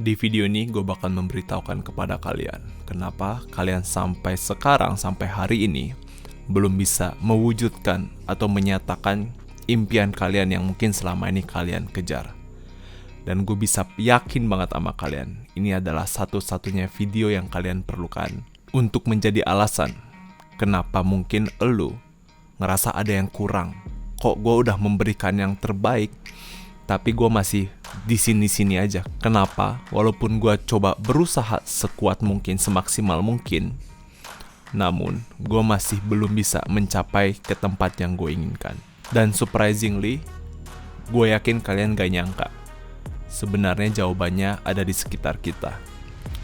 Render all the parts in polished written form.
Di video ini gue bakal memberitahukan kepada kalian kenapa kalian sampai sekarang, sampai hari ini belum bisa mewujudkan atau menyatakan impian kalian yang mungkin selama ini kalian kejar. Dan gue bisa yakin banget sama kalian, ini adalah satu-satunya video yang kalian perlukan untuk menjadi alasan kenapa mungkin elu ngerasa ada yang kurang. Kok gue udah memberikan yang terbaik, tapi gue masih di sini-sini aja. Kenapa? Walaupun gue coba berusaha sekuat mungkin, semaksimal mungkin, namun gue masih belum bisa mencapai ke tempat yang gue inginkan. Dan surprisingly, gue yakin kalian gak nyangka, sebenarnya jawabannya ada di sekitar kita.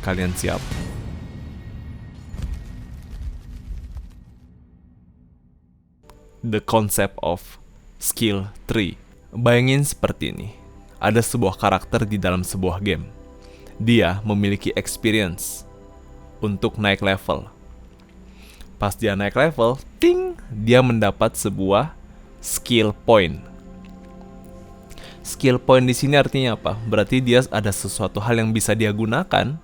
Kalian siap? The concept of skill tree. Bayangin seperti ini. Ada sebuah karakter di dalam sebuah game. Dia memiliki experience untuk naik level. Pas dia naik level, ting, dia mendapat sebuah skill point. Skill point di sini artinya apa? Berarti dia ada sesuatu hal yang bisa dia gunakan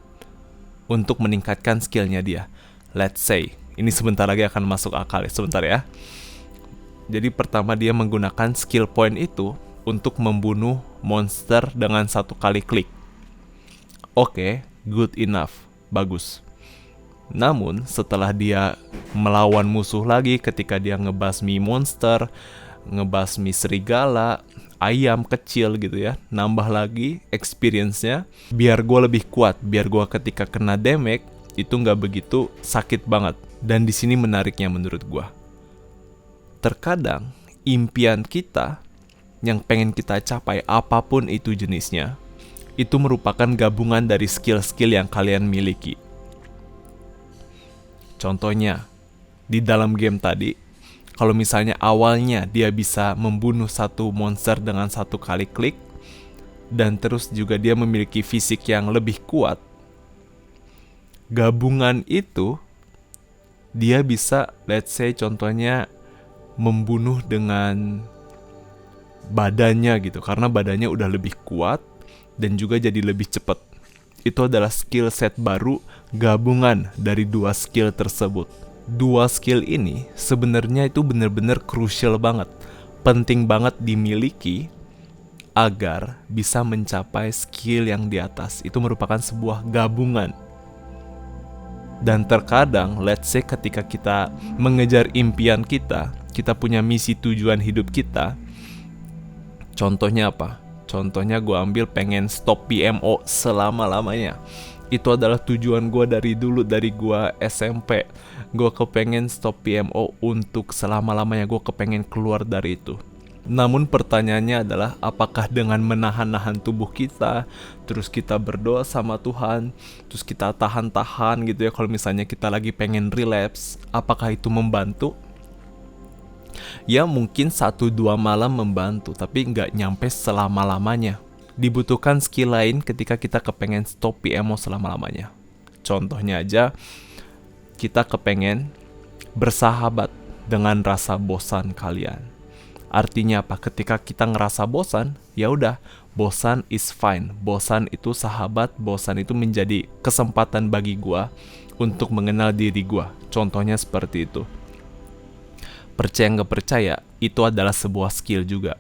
untuk meningkatkan skillnya dia. Let's say, ini sebentar lagi akan masuk akal, sebentar ya. Jadi pertama dia menggunakan skill point itu untuk membunuh monster dengan satu kali klik. Oke, good enough, bagus. Namun setelah dia melawan musuh lagi, ketika dia ngebasmi monster, ngebasmi serigala, ayam kecil gitu ya, nambah lagi experience-nya, biar gue lebih kuat, biar gue ketika kena damage itu nggak begitu sakit banget. Dan di sini menariknya menurut gue, terkadang impian kita yang pengen kita capai, apapun itu jenisnya, itu merupakan gabungan dari skill-skill yang kalian miliki. Contohnya, di dalam game tadi, kalau misalnya awalnya dia bisa membunuh satu monster dengan satu kali klik, dan terus juga dia memiliki fisik yang lebih kuat, gabungan itu, dia bisa, let's say contohnya, membunuh dengan badannya gitu, karena badannya udah lebih kuat dan juga jadi lebih cepat. Itu adalah skill set baru gabungan dari dua skill tersebut. Dua skill ini sebenarnya itu benar-benar crucial banget, penting banget dimiliki agar bisa mencapai skill yang di atas. Itu merupakan sebuah gabungan. Dan terkadang, let's say ketika kita mengejar impian kita punya misi tujuan hidup kita. Contohnya apa? Contohnya gue ambil pengen stop PMO selama-lamanya. Itu adalah tujuan gue dari dulu, dari gue SMP. Gue kepengen stop PMO untuk selama-lamanya. Gue kepengen keluar dari itu. Namun pertanyaannya adalah, apakah dengan menahan-nahan tubuh kita, terus kita berdoa sama Tuhan, terus kita tahan-tahan gitu ya, kalau misalnya kita lagi pengen relapse, apakah itu membantu? Ya mungkin 1-2 malam membantu, tapi nggak nyampe selama-lamanya. Dibutuhkan skill lain ketika kita kepengen stop PMO selama-lamanya. Contohnya aja, kita kepengen bersahabat dengan rasa bosan kalian. Artinya apa? Ketika kita ngerasa bosan, ya udah, bosan is fine. Bosan itu sahabat, bosan itu menjadi kesempatan bagi gua untuk mengenal diri gua. Contohnya seperti itu. Percaya nggak percaya, itu adalah sebuah skill juga.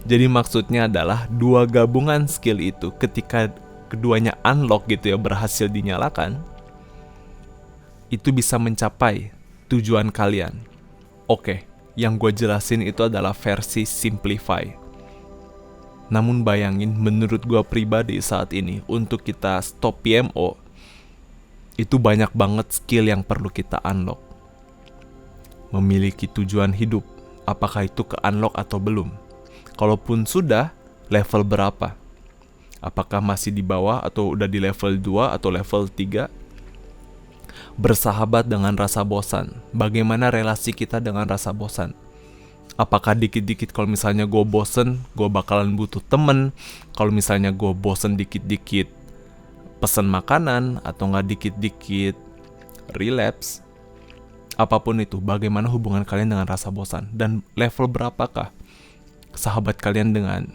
Jadi maksudnya adalah dua gabungan skill itu ketika keduanya unlock gitu ya, berhasil dinyalakan, itu bisa mencapai tujuan kalian. Oke, yang gue jelasin itu adalah versi simplify. Namun bayangin, menurut gue pribadi saat ini, untuk kita stop PMO, itu banyak banget skill yang perlu kita unlock. Memiliki tujuan hidup, apakah itu ke-unlock atau belum? Kalaupun sudah, level berapa? Apakah masih di bawah atau udah di level 2 atau level 3? Bersahabat dengan rasa bosan. Bagaimana relasi kita dengan rasa bosan? Apakah dikit-dikit kalau misalnya gue bosen, gue bakalan butuh temen? Kalau misalnya gue bosen dikit-dikit pesen makanan, atau nggak dikit-dikit relapse? Apapun itu, bagaimana hubungan kalian dengan rasa bosan? Dan level berapakah sahabat kalian dengan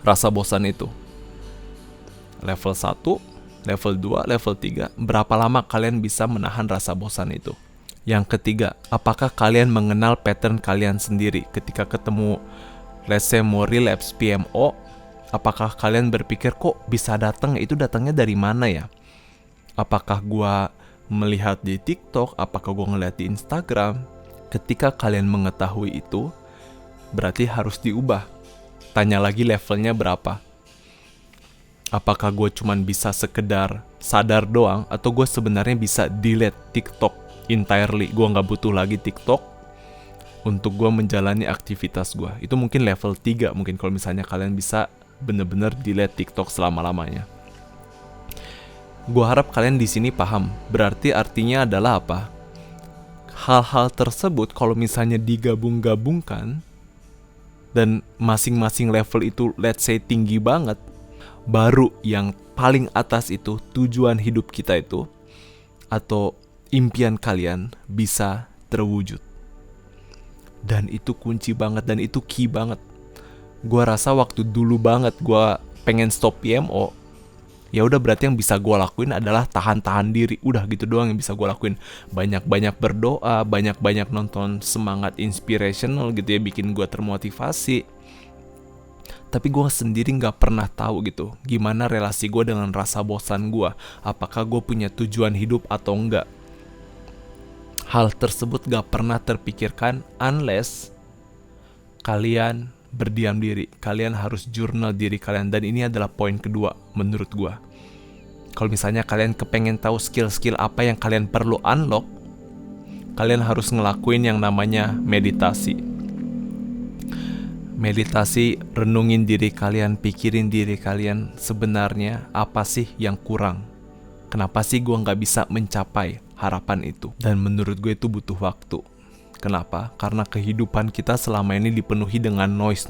rasa bosan itu? Level 1, level 2, level 3, berapa lama kalian bisa menahan rasa bosan itu? Yang ketiga, apakah kalian mengenal pattern kalian sendiri ketika ketemu, let's say mau relapse PMO, apakah kalian berpikir kok bisa datang, itu datangnya dari mana ya? Apakah gua melihat di TikTok, apakah gua ngeliat di Instagram? Ketika kalian mengetahui itu, berarti harus diubah. Tanya lagi levelnya berapa. Apakah gue cuman bisa sekedar sadar doang, atau gue sebenarnya bisa delete TikTok entirely. Gue gak butuh lagi TikTok untuk gue menjalani aktivitas gue. Itu mungkin level 3, mungkin kalau misalnya kalian bisa bener-bener delete TikTok selama-lamanya. Gue harap kalian di sini paham. Berarti artinya adalah apa? Hal-hal tersebut kalau misalnya digabung-gabungkan, dan masing-masing level itu let's say tinggi banget, baru yang paling atas itu tujuan hidup kita itu atau impian kalian bisa terwujud. Dan itu kunci banget, dan itu key banget. Gua rasa waktu dulu banget gua pengen stop PMO, ya udah berarti yang bisa gua lakuin adalah tahan-tahan diri. Udah gitu doang yang bisa gua lakuin. Banyak-banyak berdoa, banyak-banyak nonton semangat inspirational gitu ya, bikin gua termotivasi. Tapi gue sendiri gak pernah tahu gitu gimana relasi gue dengan rasa bosan gue. Apakah gue punya tujuan hidup atau enggak. Hal tersebut gak pernah terpikirkan unless kalian berdiam diri. Kalian harus jurnal diri kalian. Dan ini adalah poin kedua menurut gue. Kalau misalnya kalian kepengen tahu skill-skill apa yang kalian perlu unlock, kalian harus ngelakuin yang namanya meditasi. Meditasi, renungin diri kalian, pikirin diri kalian, sebenarnya apa sih yang kurang? Kenapa sih gue gak bisa mencapai harapan itu? Dan menurut gue itu butuh waktu. Kenapa? Karena kehidupan kita selama ini dipenuhi dengan noise.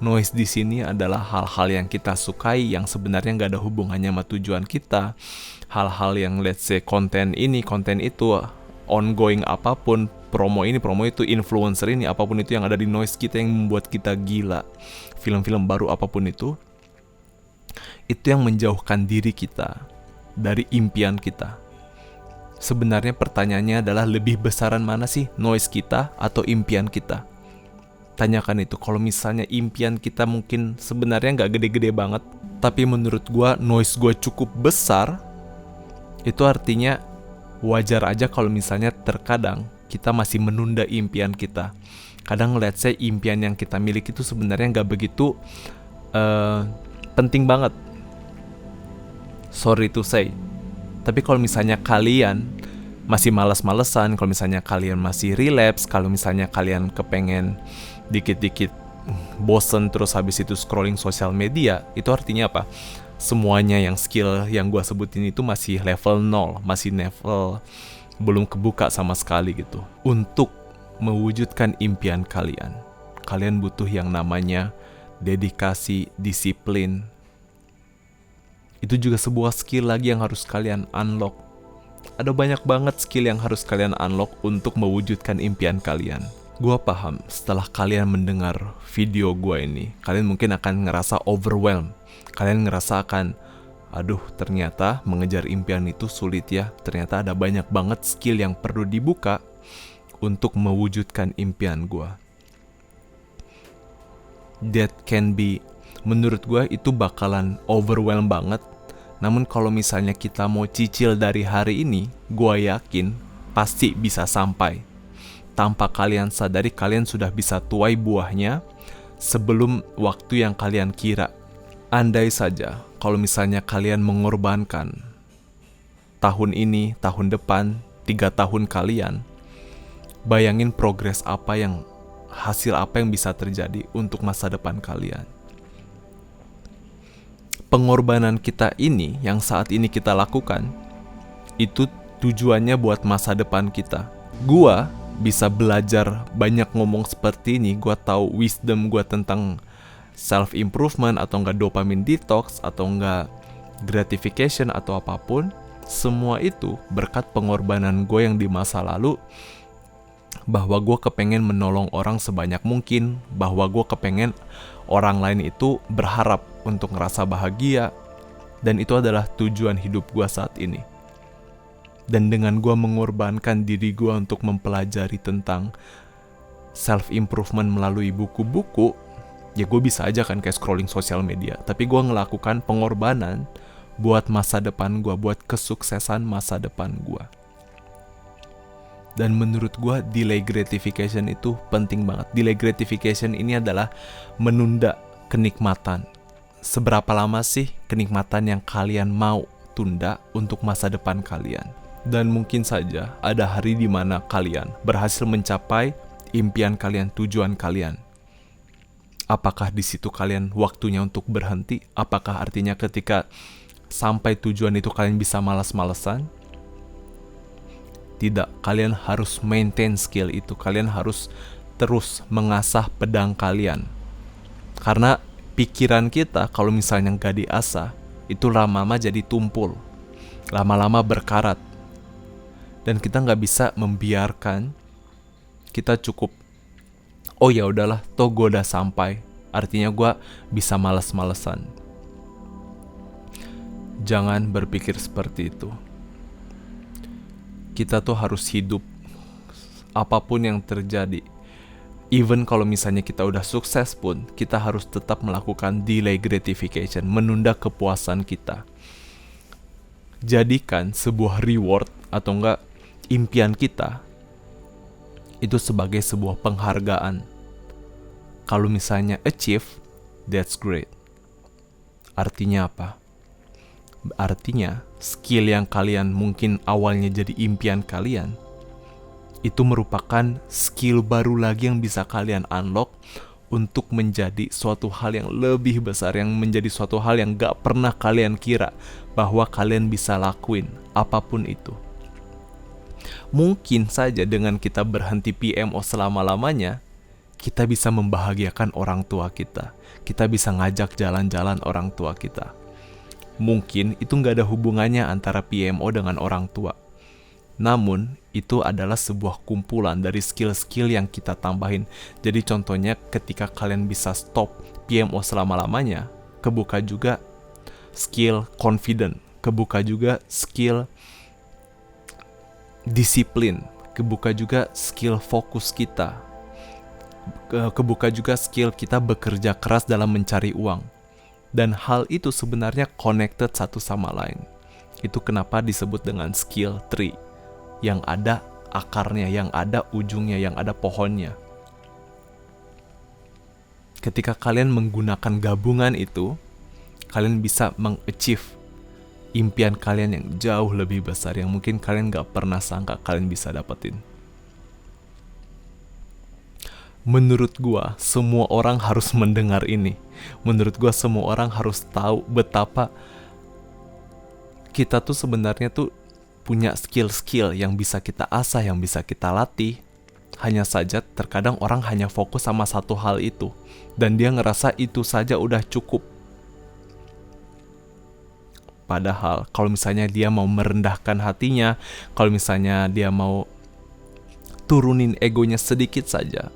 Noise di sini adalah hal-hal yang kita sukai, yang sebenarnya gak ada hubungannya sama tujuan kita. Hal-hal yang let's say konten ini, konten itu, ongoing apapun, promo ini, promo itu, influencer ini, apapun itu yang ada di noise kita yang membuat kita gila. Film-film baru apapun itu yang menjauhkan diri kita dari impian kita. Sebenarnya pertanyaannya adalah lebih besaran mana sih, noise kita atau impian kita? Tanyakan itu. Kalau misalnya impian kita mungkin sebenarnya gak gede-gede banget, tapi menurut gua noise gua cukup besar, itu artinya wajar aja kalau misalnya terkadang kita masih menunda impian kita. Kadang let's say impian yang kita miliki itu sebenarnya gak begitu penting banget. Sorry to say. Tapi kalau misalnya kalian masih malas-malesan, kalau misalnya kalian masih relapse, kalau misalnya kalian kepengen dikit-dikit bosen terus habis itu scrolling sosial media, itu artinya apa? Semuanya yang skill yang gue sebutin itu masih level 0, masih level belum kebuka sama sekali gitu. Untuk mewujudkan impian kalian, kalian butuh yang namanya dedikasi, disiplin. Itu juga sebuah skill lagi yang harus kalian unlock. Ada banyak banget skill yang harus kalian unlock untuk mewujudkan impian kalian. Gua paham setelah kalian mendengar video gua ini, kalian mungkin akan ngerasa overwhelmed. Kalian ngerasa akan, aduh ternyata mengejar impian itu sulit ya. Ternyata ada banyak banget skill yang perlu dibuka untuk mewujudkan impian gua. That can be, menurut gua itu bakalan overwhelmed banget. Namun kalau misalnya kita mau cicil dari hari ini, gua yakin pasti bisa sampai. Tanpa kalian sadari, kalian sudah bisa tuai buahnya sebelum waktu yang kalian kira. Andai saja kalau misalnya kalian mengorbankan tahun ini, tahun depan, 3 tahun kalian, bayangin progres apa yang, hasil apa yang bisa terjadi untuk masa depan kalian. Pengorbanan kita ini yang saat ini kita lakukan, itu tujuannya buat masa depan kita. Gua bisa belajar banyak ngomong seperti ini, gua tahu wisdom gua tentang self-improvement atau enggak dopamine detox atau enggak gratification atau apapun, semua itu berkat pengorbanan gue yang di masa lalu, bahwa gue kepengen menolong orang sebanyak mungkin, bahwa gue kepengen orang lain itu berharap untuk ngerasa bahagia, Dan itu adalah tujuan hidup gue saat ini. Dan dengan gue mengorbankan diri gue untuk mempelajari tentang self-improvement melalui buku-buku, ya gue bisa aja kan kayak scrolling sosial media. Tapi gue ngelakukan pengorbanan buat masa depan gue, buat kesuksesan masa depan gue. Dan menurut gue delay gratification itu penting banget. Delay gratification ini adalah menunda kenikmatan. Seberapa lama sih kenikmatan yang kalian mau tunda untuk masa depan kalian? Dan mungkin saja ada hari di mana kalian berhasil mencapai impian kalian, tujuan kalian. Apakah di situ kalian waktunya untuk berhenti? Apakah artinya ketika sampai tujuan itu kalian bisa malas-malesan? Tidak, kalian harus maintain skill itu. Kalian harus terus mengasah pedang kalian. Karena pikiran kita kalau misalnya gak diasah, itu lama-lama jadi tumpul, lama-lama berkarat. Dan kita gak bisa membiarkan kita cukup, oh ya udahlah, toh gue udah sampai, artinya gue bisa malas-malesan. Jangan berpikir seperti itu. Kita tuh harus hidup apapun yang terjadi. Even kalau misalnya kita udah sukses pun, kita harus tetap melakukan delay gratification, menunda kepuasan kita. Jadikan sebuah reward atau enggak impian kita itu sebagai sebuah penghargaan. Kalau misalnya achieve, that's great. Artinya apa? Artinya skill yang kalian mungkin awalnya jadi impian kalian, itu merupakan skill baru lagi yang bisa kalian unlock untuk menjadi suatu hal yang lebih besar, yang menjadi suatu hal yang gak pernah kalian kira bahwa kalian bisa lakuin, apapun itu. Mungkin saja dengan kita berhenti PMO selama-lamanya, kita bisa membahagiakan orang tua kita. Kita bisa ngajak jalan-jalan orang tua kita. Mungkin itu gak ada hubungannya antara PMO dengan orang tua. Namun, itu adalah sebuah kumpulan dari skill-skill yang kita tambahin. Jadi contohnya ketika kalian bisa stop PMO selama-lamanya, kebuka juga skill confident, kebuka juga skill disiplin, kebuka juga skill fokus kita, kebuka juga skill kita bekerja keras dalam mencari uang. Dan hal itu sebenarnya connected satu sama lain. Itu kenapa disebut dengan skill tree, yang ada akarnya, yang ada ujungnya, yang ada pohonnya. Ketika kalian menggunakan gabungan itu, kalian bisa mengachieve impian kalian yang jauh lebih besar, yang mungkin kalian gak pernah sangka kalian bisa dapetin. Menurut gua, semua orang harus mendengar ini. Menurut gua, semua orang harus tahu betapa kita tuh sebenarnya tuh punya skill-skill yang bisa kita asah, yang bisa kita latih. Hanya saja terkadang orang hanya fokus sama satu hal itu, dan dia ngerasa itu saja udah cukup. Padahal kalau misalnya dia mau merendahkan hatinya, kalau misalnya dia mau turunin egonya sedikit saja,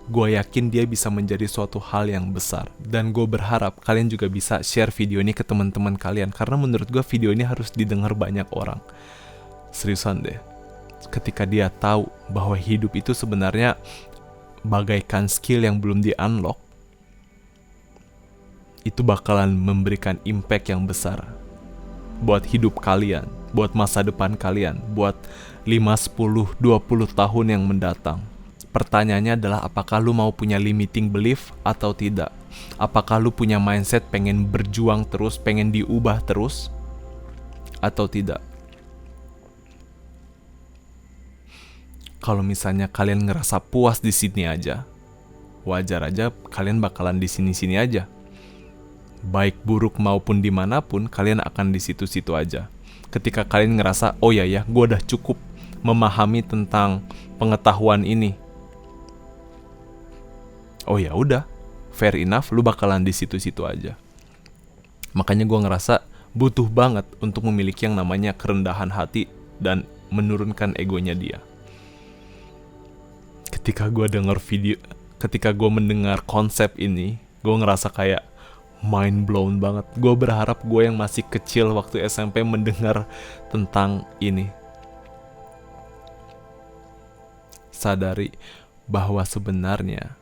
gue yakin dia bisa menjadi suatu hal yang besar. Dan gue berharap kalian juga bisa share video ini ke teman-teman kalian, karena menurut gue video ini harus didengar banyak orang. Seriusan deh, ketika dia tahu bahwa hidup itu sebenarnya bagaikan skill yang belum di-unlock, itu bakalan memberikan impact yang besar buat hidup kalian, buat masa depan kalian, buat 5, 10, 20 tahun yang mendatang. Pertanyaannya adalah apakah lu mau punya limiting belief atau tidak? Apakah lu punya mindset pengen berjuang terus, pengen diubah terus, atau tidak? Kalau misalnya kalian ngerasa puas di sini aja, wajar aja kalian bakalan di sini-sini aja. Baik buruk maupun dimanapun, kalian akan di situ-situ aja. Ketika kalian ngerasa, oh ya, gue udah cukup memahami tentang pengetahuan ini, oh ya udah, fair enough, lu bakalan di situ-situ aja. Makanya gue ngerasa butuh banget untuk memiliki yang namanya kerendahan hati dan menurunkan egonya dia. Ketika gue mendengar konsep ini, gue ngerasa kayak, mind blown banget. Gue berharap gue yang masih kecil waktu SMP mendengar tentang ini. Sadari bahwa sebenarnya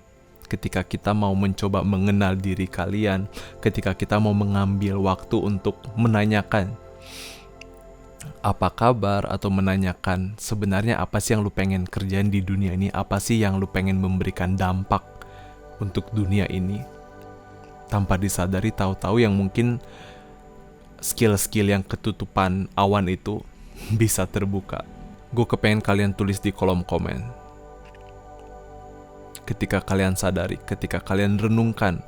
ketika kita mau mencoba mengenal diri kalian, ketika kita mau mengambil waktu untuk menanyakan apa kabar, atau menanyakan sebenarnya apa sih yang lu pengen kerjain di dunia ini, apa sih yang lu pengen memberikan dampak untuk dunia ini, tanpa disadari tahu-tahu yang mungkin skill-skill yang ketutupan awan itu bisa terbuka. Gue kepengen kalian tulis di kolom komen. Ketika kalian sadari, ketika kalian renungkan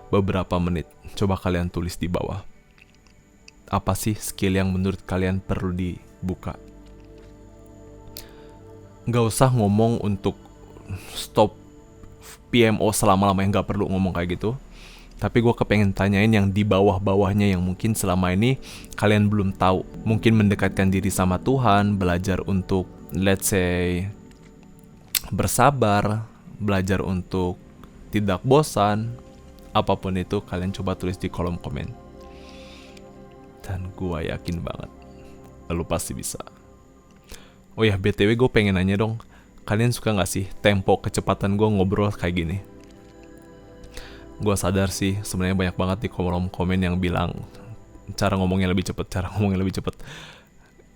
beberapa menit, coba kalian tulis di bawah. Apa sih skill yang menurut kalian perlu dibuka? Gak usah ngomong untuk stop PMO selama-lamanya, gak perlu ngomong kayak gitu. Tapi gue kepengen tanyain yang di bawah-bawahnya yang mungkin selama ini kalian belum tahu. Mungkin mendekatkan diri sama Tuhan, belajar untuk, let's say, bersabar, belajar untuk tidak bosan. Apapun itu, kalian coba tulis di kolom komen. Dan gue yakin banget lu pasti bisa. Oh ya, BTW gue pengen nanya dong, kalian suka gak sih tempo kecepatan gue ngobrol kayak gini? Gue sadar sih sebenarnya banyak banget di kolom komen yang bilang cara ngomongnya lebih cepet.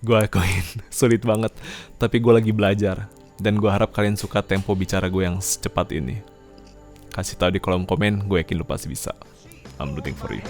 Gue akuin sulit banget, tapi gue lagi belajar. Dan gue harap kalian suka tempo bicara gue yang secepat ini. Kasih tahu di kolom komen, gue yakin lu pasti bisa. I'm rooting for you.